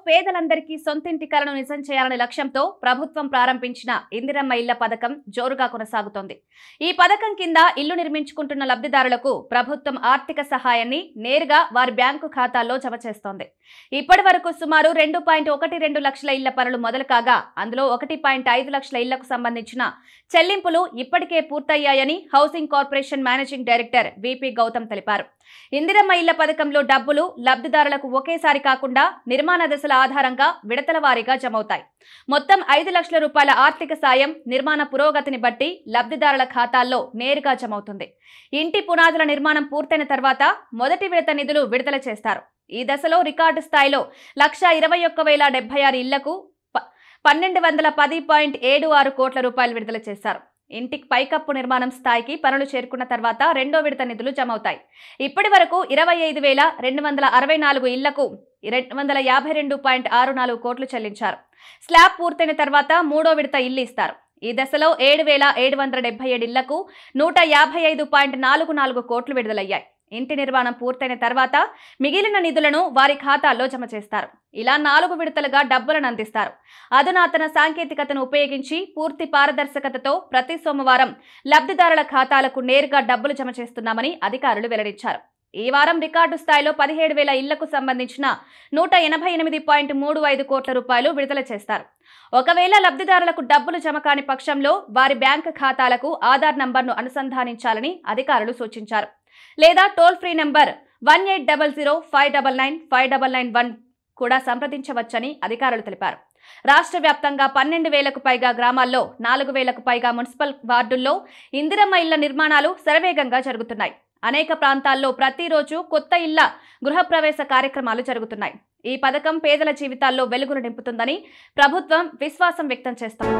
పేదలందరికీ సొంతింటి కలను నిజం చేయాలనే లక్ష్యంతో ప్రభుత్వం ప్రారంభించిన ఇందిరమ్మ ఇళ్ల పథకం జోరుగా కొనసాగుతోంది. ఈ పథకం కింద ఇల్లు నిర్మించుకుంటున్న లబ్ధిదారులకు ప్రభుత్వం ఆర్థిక సహాయాన్ని నేరుగా వారి బ్యాంకు ఖాతాల్లో జమ చేస్తోంది. ఇప్పటి వరకు సుమారు 2.12 లక్షల ఇళ్ల పనులు మొదలు కాగా అందులో 1.5 లక్షల ఇళ్లకు సంబంధించిన చెల్లింపులు ఇప్పటికే పూర్తయ్యాయని housing corporation managing director V P Gautam తెలిపారు. ఇందిరమ్మ ఇళ్ల పథకంలో డబ్బులు లబ్ధిదారులకు ఒకేసారి కాకుండా నిర్మాణ దశల ఆధారంగా విడతల వారీగా జమవుతాయి. మొత్తం 5 లక్షల రూపాయల ఆర్థిక సాయం నిర్మాణ పురోగతిని బట్టి లబ్ధిదారుల ఖాతాల్లో నేరుగా జమవుతుంది. ఇంటి పునాదుల నిర్మాణం పూర్తయిన తర్వాత మొదటి విడత నిధులు విడుదల చేస్తారు. ఈ దశలో రికార్డు స్థాయిలో 1,21,076 ఇళ్లకు 1,210.76 కోట్ల రూపాయలు విడుదల చేశారు. ఇంటికి పైకప్పు నిర్మాణం స్థాయికి పనులు చేరుకున్న తర్వాత రెండో విడత నిధులు జమవుతాయి. ఇప్పటి వరకు 25,264 ఇళ్లకు 252.64 కోట్లు చెల్లించారు. స్లాబ్ పూర్తయిన తర్వాత మూడో విడత ఇల్లు ఇస్తారు. ఈ దశలో 7,777 ఇళ్లకు 155.44 కోట్లు విడుదలయ్యాయి. ఇంటి నిర్మాణం పూర్తయిన తర్వాత మిగిలిన నిధులను వారి ఖాతాల్లో జమ చేస్తారు. ఇలా 4 విడతలుగా డబ్బులను అందిస్తారు. అధునాతన సాంకేతికతను ఉపయోగించి పూర్తి పారదర్శకతతో ప్రతి సోమవారం లబ్ధిదారుల ఖాతాలకు నేరుగా డబ్బులు జమ చేస్తున్నామని అధికారులు వెల్లడించారు. ఈ వారం రికార్డు స్థాయిలో 17,000 ఇళ్లకు సంబంధించిన 180.35 కోట్ల రూపాయలు విడుదల చేస్తారు. ఒకవేళ లబ్ధిదారులకు డబ్బులు జమ కాని పక్షంలో వారి బ్యాంకు ఖాతాలకు ఆధార్ నంబర్ను అనుసంధానించాలని అధికారులు సూచించారు. లేదా టోల్ ఫ్రీ నంబర్ 1800599599 కూడా సంప్రదించవచ్చని అధికారులు తెలిపారు. రాష్ట్ర వ్యాప్తంగా 12,000కు పైగా గ్రామాల్లో 4,000కు పైగా మున్సిపల్ వార్డుల్లో ఇందిరమ్మ ఇళ్ల నిర్మాణాలు శరవేగంగా జరుగుతున్నాయి. అనేక ప్రాంతాల్లో ప్రతిరోజు కొత్త ఇళ్ల గృహప్రవేశ కార్యక్రమాలు జరుగుతున్నాయి. ఈ పథకం పేదల జీవితాల్లో వెలుగులు నింపుతుందని ప్రభుత్వం విశ్వాసం వ్యక్తం చేస్తోంది.